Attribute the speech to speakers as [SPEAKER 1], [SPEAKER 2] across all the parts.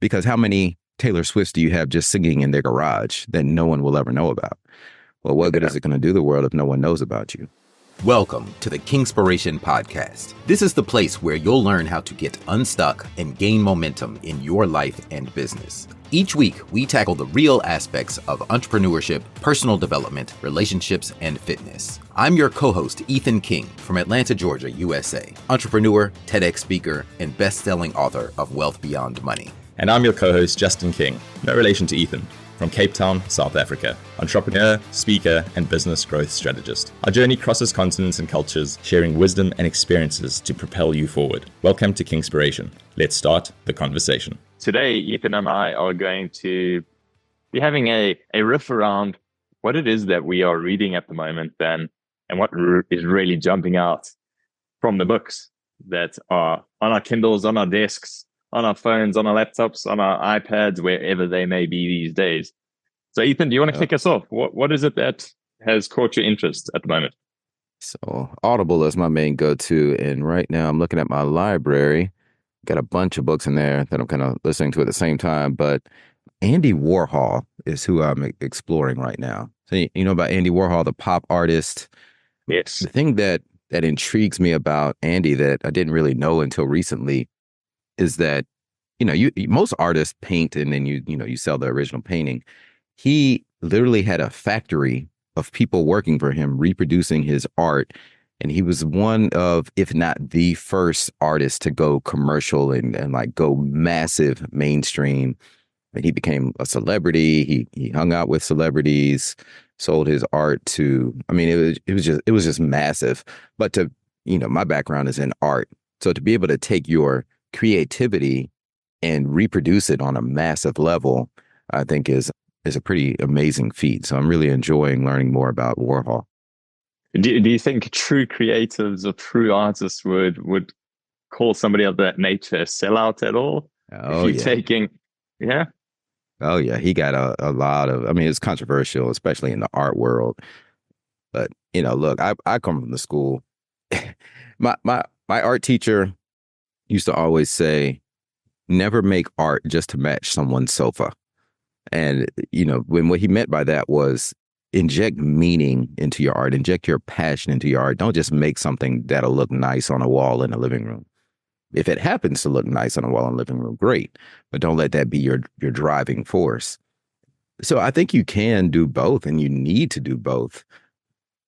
[SPEAKER 1] Because how many Taylor Swifts do you have just singing in their garage that no one will ever know about? Well, what good is it going to do the world if no one knows about you?
[SPEAKER 2] Welcome to the Kingspiration podcast. This is the place where you'll learn how to get unstuck and gain momentum in your life and business. Each week, we tackle the real aspects of entrepreneurship, personal development, relationships, and fitness. I'm your co-host, Ethan King, from Atlanta, Georgia, USA, entrepreneur, TEDx speaker, and best-selling author of Wealth Beyond Money.
[SPEAKER 3] And I'm your co-host, Justin King, no relation to Ethan, from Cape Town, South Africa, entrepreneur, speaker, and business growth strategist. Our journey crosses continents and cultures, sharing wisdom and experiences to propel you forward. Welcome to Kingspiration. Let's start the conversation.
[SPEAKER 4] Today, Ethan and I are going to be having a riff around what it is that we are reading at the moment and what is really jumping out from the books that are on our Kindles, on our desks, on our phones, on our laptops, on our iPads, wherever they may be these days. So, Ethan, do you want to kick us off? What is it that has caught your interest at the moment?
[SPEAKER 1] So Audible is my main go-to. And right now I'm looking at my library. Got a bunch of books in there that I'm kind of listening to at the same time. But Andy Warhol is who I'm exploring right now. So you know about Andy Warhol, the pop artist?
[SPEAKER 4] Yes.
[SPEAKER 1] The thing that intrigues me about Andy that I didn't really know until recently is that, most artists paint and then you sell the original painting. He literally had a factory of people working for him, reproducing his art. And he was one of, if not the first artist to go commercial and like go massive mainstream. And he became a celebrity. He hung out with celebrities, sold his art to, it was just massive. But my background is in art. So to be able to take your creativity and reproduce it on a massive level, I think is a pretty amazing feat. So I'm really enjoying learning more about Warhol.
[SPEAKER 4] Do you think true creatives or true artists would call somebody of that nature a sellout at all?
[SPEAKER 1] Oh, yeah.
[SPEAKER 4] Yeah?
[SPEAKER 1] Oh, yeah. He got a lot of, it's controversial, especially in the art world. But, look, I come from the school. My art teacher used to always say, never make art just to match someone's sofa. And, what he meant by that was inject meaning into your art, inject your passion into your art. Don't just make something that'll look nice on a wall in a living room. If it happens to look nice on a wall in a living room, great. But don't let that be your driving force. So I think you can do both and you need to do both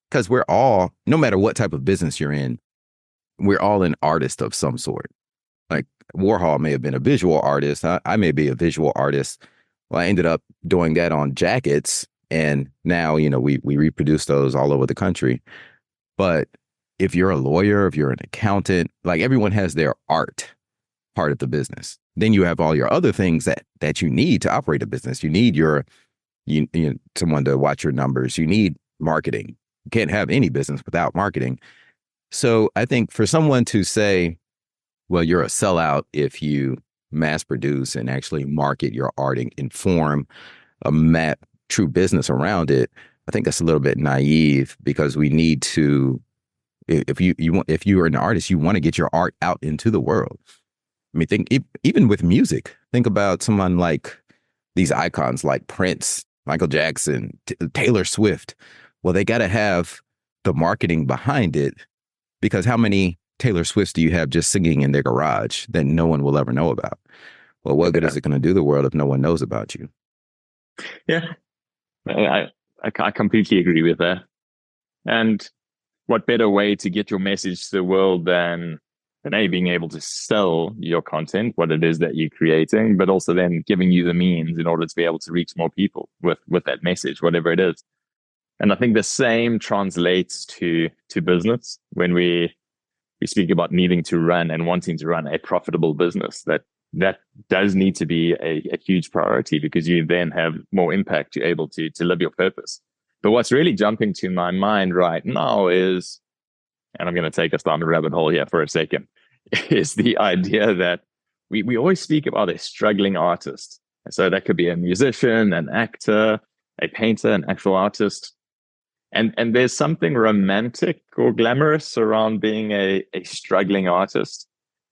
[SPEAKER 1] because we're all, no matter what type of business you're in, we're all an artist of some sort. Like Warhol may have been a visual artist. I may be a visual artist. Well, I ended up doing that on jackets. And now, we reproduce those all over the country. But if you're a lawyer, if you're an accountant, like everyone has their art part of the business. Then you have all your other things that you need to operate a business. You need someone to watch your numbers. You need marketing. You can't have any business without marketing. So I think for someone to say, well, you're a sellout if you mass produce and actually market your art and form a true business around it, I think that's a little bit naive because we need to, if you are an artist, you want to get your art out into the world. Think even with music, think about someone like these icons like Prince, Michael Jackson, Taylor Swift. Well, they got to have the marketing behind it because how many Taylor Swifts do you have just singing in their garage that no one will ever know about? Well, what good is it going to do the world if no one knows about you?
[SPEAKER 4] Yeah, I completely agree with that. And what better way to get your message to the world than being able to sell your content, what it is that you're creating, but also then giving you the means in order to be able to reach more people with that message, whatever it is. And I think the same translates to business when we speak about needing to run and wanting to run a profitable business. That does need to be a huge priority because you then have more impact. You're able to live your purpose. But what's really jumping to my mind right now is, and I'm going to take us down the rabbit hole here for a second, is the idea that we always speak about a struggling artist. So that could be a musician, an actor, a painter, an actual artist. And there's something romantic or glamorous around being a struggling artist.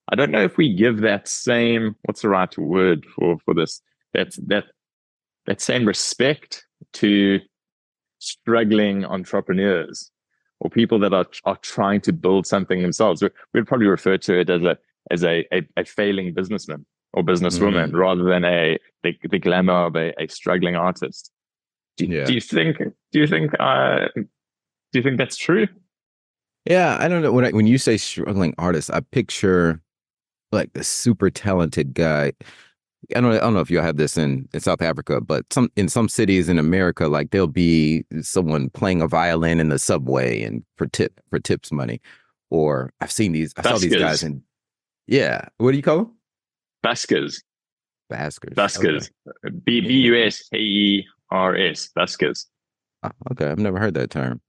[SPEAKER 4] I don't know if we give that same, what's the right word for this? That same respect to struggling entrepreneurs or people that are trying to build something themselves. We'd probably refer to it as a failing businessman or businesswoman rather than the glamour of a struggling artist. Do you think that's true?
[SPEAKER 1] Yeah, I don't know. When you say struggling artist, I picture like the super talented guy. I don't know if you have this in South Africa, but in some cities in America, like there'll be someone playing a violin in the subway and for tips money. Or I saw these guys in, yeah. What do you call them?
[SPEAKER 4] Buskers.
[SPEAKER 1] Buskers.
[SPEAKER 4] Okay. Buskers. Buskers.
[SPEAKER 1] Oh, okay, I've never heard that term.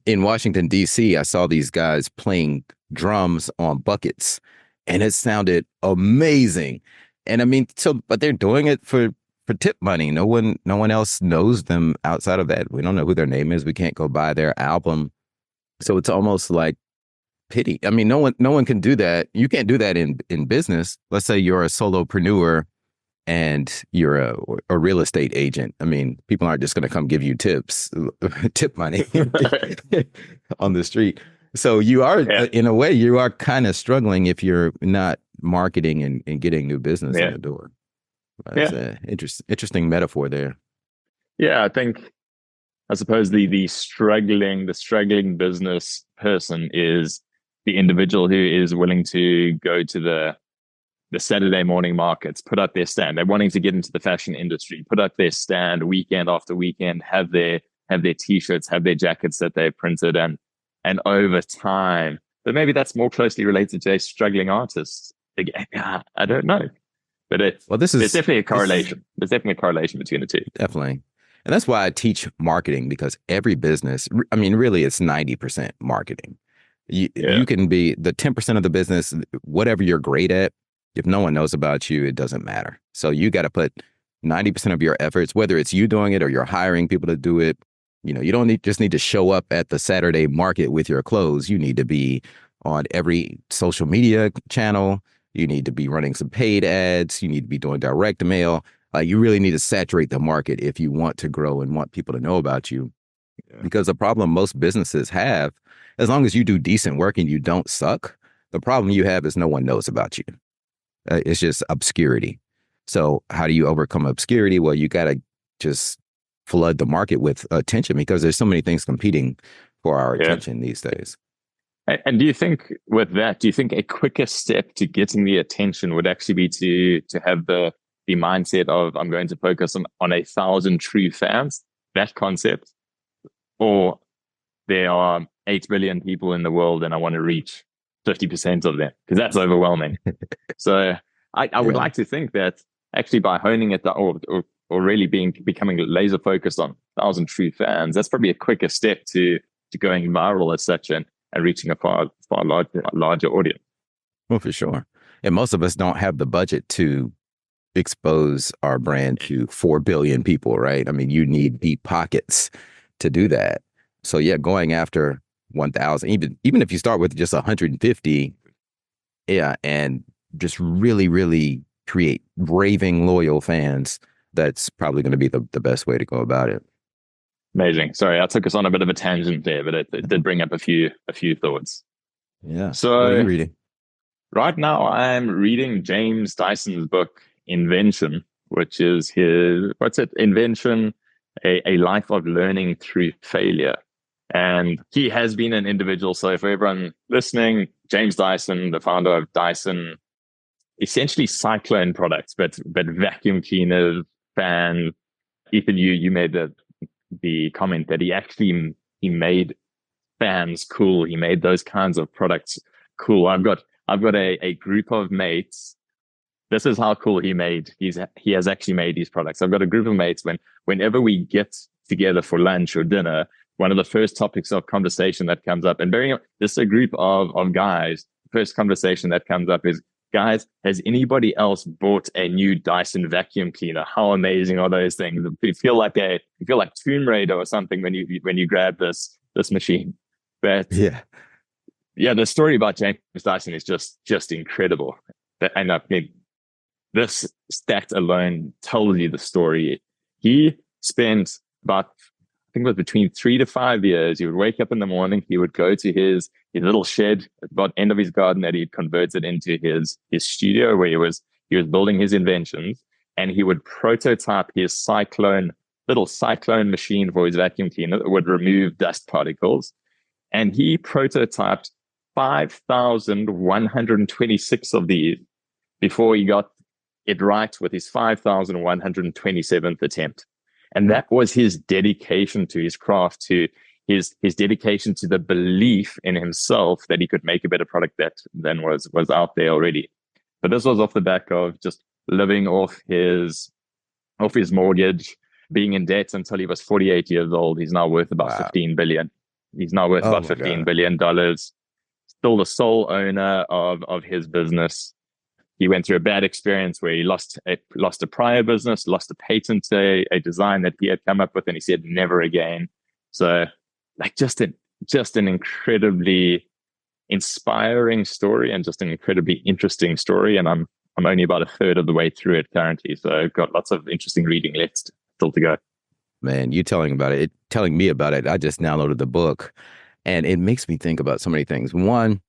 [SPEAKER 1] In Washington, D.C., I saw these guys playing drums on buckets, and it sounded amazing. And I mean, but they're doing it for tip money. No one else knows them outside of that. We don't know who their name is. We can't go buy their album. So it's almost like pity. I mean, no one can do that. You can't do that in business. Let's say you're a solopreneur and you're a real estate agent. I mean, people aren't just going to come give you tip money on the street. So you are, in a way, you are kind of struggling if you're not marketing and getting new business in the door. That's an interesting metaphor there.
[SPEAKER 4] Yeah, I suppose the struggling business person is the individual who is willing to go to the Saturday morning markets, put up their stand. They're wanting to get into the fashion industry, put up their stand weekend after weekend, have their t-shirts, have their jackets that they've printed, and over time. But maybe that's more closely related to a struggling artist. I don't know. But there's definitely a correlation. There's definitely a correlation between the two.
[SPEAKER 1] Definitely. And that's why I teach marketing, because every business, I mean, really, it's 90% marketing. You can be the 10% of the business, whatever you're great at. If no one knows about you, it doesn't matter. So you got to put 90% of your efforts, whether it's you doing it or you're hiring people to do it. You know, you don't just need to show up at the Saturday market with your clothes. You need to be on every social media channel. You need to be running some paid ads. You need to be doing direct mail. You really need to saturate the market if you want to grow and want people to know about you. Yeah. Because the problem most businesses have, as long as you do decent work and you don't suck, the problem you have is no one knows about you. It's just obscurity. So how do you overcome obscurity? Well, you got to just flood the market with attention, because there's so many things competing for our attention these days.
[SPEAKER 4] And do you think a quicker step to getting the attention would actually be to have the mindset of, I'm going to focus on 1,000 true fans, that concept? Or there are 8 billion people in the world and I want to reach 50% of them, because that's overwhelming. So I would like to think that actually by honing it or really becoming laser focused on 1,000 true fans, that's probably a quicker step to going viral as such and reaching a far larger audience.
[SPEAKER 1] Well, for sure. And most of us don't have the budget to expose our brand to 4 billion people, right? I mean, you need deep pockets to do that. So yeah, going after 1,000, even if you start with just 150, and just really, really create raving loyal fans, that's probably going to be the best way to go about it.
[SPEAKER 4] Amazing. Sorry, I took us on a bit of a tangent there, but it did bring up a few thoughts.
[SPEAKER 1] Yeah.
[SPEAKER 4] So
[SPEAKER 1] what are you reading?
[SPEAKER 4] Right now, I'm reading James Dyson's book, Invention, which is his, Invention, a life of learning through failure. And he has been an individual. So for everyone listening, James Dyson, the founder of Dyson, essentially cyclone products, but vacuum cleaners, fans. Ethan, you made the comment that he made fans cool. He made those kinds of products cool. I've got a group of mates. This is how cool he has actually made these products. I've got a group of mates whenever we get together for lunch or dinner, one of the first topics of conversation that comes up, and this is a group of guys, the first conversation that comes up is, guys, has anybody else bought a new Dyson vacuum cleaner? How amazing are those things? You feel like Tomb Raider or something when you grab this machine. But
[SPEAKER 1] yeah,
[SPEAKER 4] yeah, the story about James Dyson is just incredible. And I mean, this stat alone tells you the story. He spent about, I think it was between 3 to 5 years. He would wake up in the morning. He would go to his little shed at about end of his garden that he'd converted into his studio, where he was building his inventions, and he would prototype his little cyclone machine for his vacuum cleaner that would remove dust particles. And he prototyped 5,126 of these before he got it right with his 5,127th attempt. And that was his dedication to his craft, to his dedication to the belief in himself that he could make a better product than was out there already. But this was off the back of just living off his mortgage, being in debt until he was 48 years old. He's now worth about 15 billion. He's now worth about $15 billion. Still the sole owner of his business. He went through a bad experience where he lost a prior business, lost a patent, a design that he had come up with, and he said never again. So, like, just an incredibly inspiring story, and just an incredibly interesting story. And I'm only about a third of the way through it currently, so I've got lots of interesting reading left still to go.
[SPEAKER 1] Man, you telling me about it. I just downloaded the book, and it makes me think about so many things. One,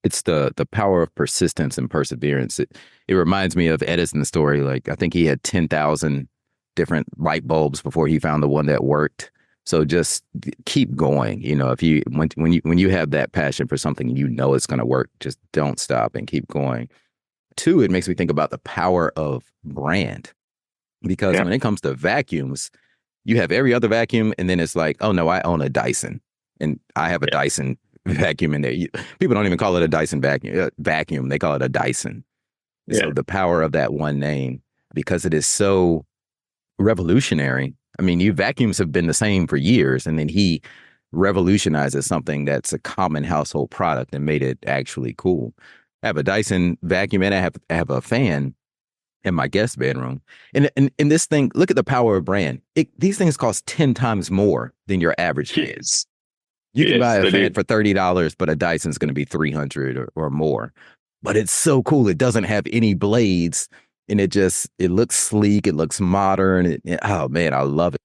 [SPEAKER 1] it's the power of persistence and perseverance. It reminds me of Edison's story. Like, I think he had 10,000 different light bulbs before he found the one that worked. So just keep going. You know, when you have that passion for something, you know it's going to work. Just don't stop and keep going. Two, it makes me think about the power of brand, because when it comes to vacuums, you have every other vacuum, and then it's like, oh no, I own a Dyson, and I have a Dyson vacuum in there. People don't even call it a Dyson vacuum. They call it a Dyson. Yeah. So the power of that one name, because it is so revolutionary. I mean, vacuums have been the same for years, and then he revolutionizes something that's a common household product and made it actually cool. I have a Dyson vacuum, and I have a fan in my guest bedroom. And this thing, look at the power of brand. These things cost 10 times more than your average fan. You can buy a fan for $30, but a Dyson's going to be $300 or more. But it's so cool. It doesn't have any blades, and it looks sleek. It looks modern. Oh man, I love it.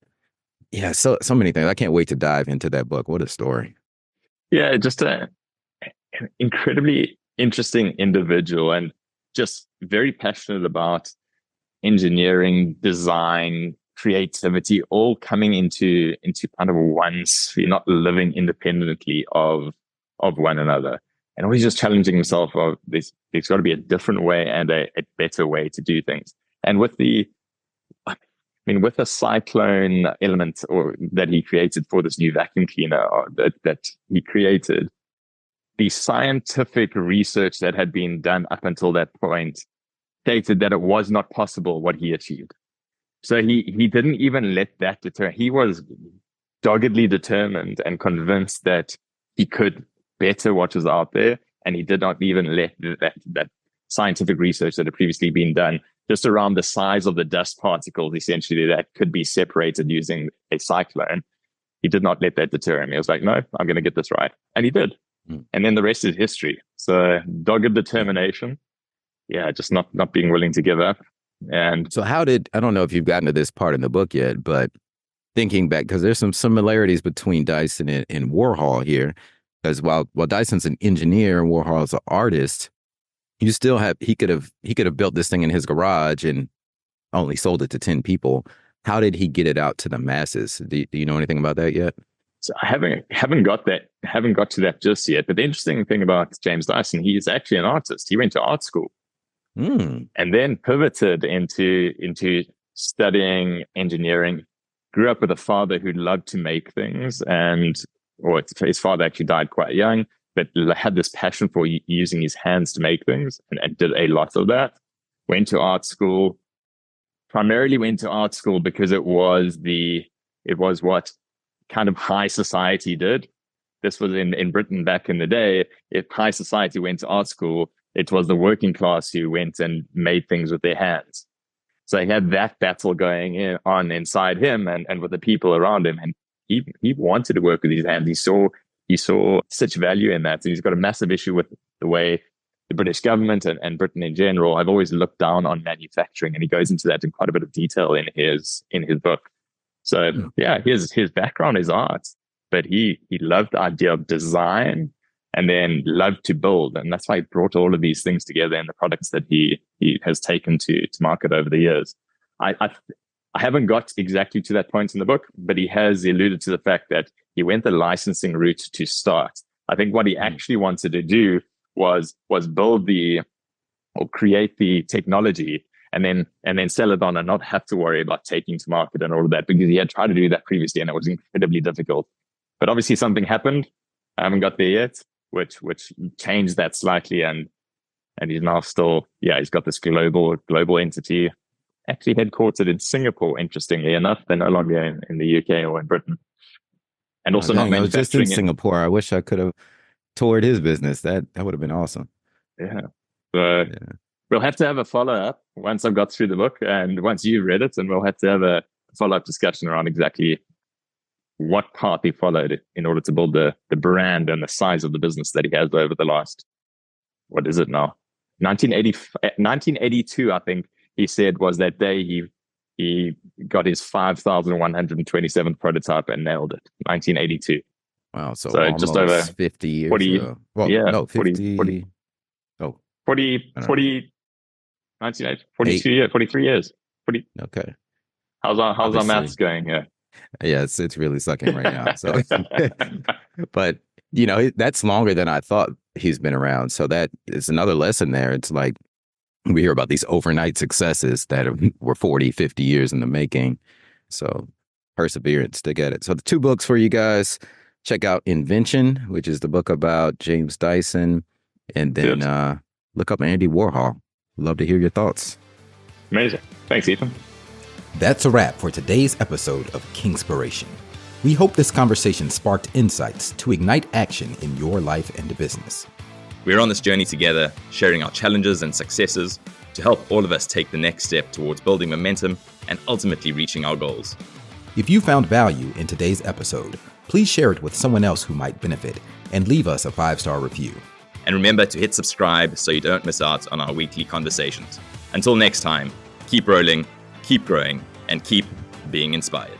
[SPEAKER 1] Yeah, so many things. I can't wait to dive into that book. What a story.
[SPEAKER 4] Yeah, just an incredibly interesting individual, and just very passionate about engineering, design, creativity, all coming into kind of one sphere, not living independently of one another, and always just challenging himself of there's got to be a different way and a better way to do things. And with the cyclone element that he created for this new vacuum cleaner that he created, the scientific research that had been done up until that point stated that it was not possible what he achieved. So he didn't even let that deter. He was doggedly determined and convinced that he could better what was out there, and he did not even let that scientific research that had previously been done just around the size of the dust particles, essentially, that could be separated using a cyclone. He did not let that deter him. He was like, no, I'm going to get this right. And he did. And then the rest is history. So dogged determination. Yeah, just not being willing to give up. And
[SPEAKER 1] so I don't know if you've gotten to this part in the book yet, but thinking back, because there's some similarities between Dyson and Warhol here, because while Dyson's an engineer, Warhol's an artist, you still have, he could have built this thing in his garage and only sold it to 10 people. How did he get it out to the masses? Do you know anything about that yet?
[SPEAKER 4] So I haven't got to that just yet. But the interesting thing about James Dyson, he is actually an artist. He went to art school and then pivoted into studying engineering. Grew up with a father who loved to make things, his father actually died quite young, but had this passion for using his hands to make things, and did a lot of that. Primarily went to art school because it was what kind of high society did. This was in Britain back in the day. If high society went to art school, it was the working class who went and made things with their hands. So he had that battle going on inside him and with the people around him. And he wanted to work with his hands. He he saw such value in that. So he's got a massive issue with the way the British government and Britain in general have always looked down on manufacturing, and he goes into that in quite a bit of detail in his book. So yeah, his background is art, but he loved the idea of design and then loved to build, and that's why he brought all of these things together in the products that he has taken to market over the years. I haven't got exactly to that point in the book, but he has alluded to the fact that he went the licensing route to start. I think what he actually wanted to do was build or create the technology and then sell it on and not have to worry about taking to market and all of that, because he had tried to do that previously and it was incredibly difficult. But obviously something happened. I haven't got there yet, which changed that slightly, and he's now still, he's got this global entity, actually headquartered in Singapore, interestingly enough. They're no longer in the UK or in Britain. And also not manufacturing.
[SPEAKER 1] I was just in Singapore. I wish I could have toured his business. That would have been awesome.
[SPEAKER 4] Yeah. So we'll have to have a follow-up once I've got through the book and once you've read it, and we'll have to have a follow-up discussion around exactly what path he followed in order to build the brand and the size of the business that he has over the last, what is it now? 1982, I think he said, was that day he got his 5,127th prototype and nailed it. 1982.
[SPEAKER 1] Wow. So almost
[SPEAKER 4] just over
[SPEAKER 1] 50 years
[SPEAKER 4] 40,
[SPEAKER 1] ago. Well, no, 50.
[SPEAKER 4] 40, 42 years, 43 years. 40.
[SPEAKER 1] Okay.
[SPEAKER 4] How's our maths going here?
[SPEAKER 1] Yeah, it's really sucking right now. So, but that's longer than I thought he's been around. So that is another lesson there. It's like we hear about these overnight successes that were 40, 50 years in the making. So perseverance, stick at it. So the two books for you guys, check out Invention, which is the book about James Dyson, and then look up Andy Warhol. Love to hear your thoughts.
[SPEAKER 4] Amazing. Thanks, Ethan.
[SPEAKER 2] That's a wrap for today's episode of Kingspiration. We hope this conversation sparked insights to ignite action in your life and business.
[SPEAKER 3] We're on this journey together, sharing our challenges and successes to help all of us take the next step towards building momentum and ultimately reaching our goals.
[SPEAKER 2] If you found value in today's episode, please share it with someone else who might benefit and leave us a 5-star review.
[SPEAKER 3] And remember to hit subscribe so you don't miss out on our weekly conversations. Until next time, keep rolling, keep growing, and keep being inspired.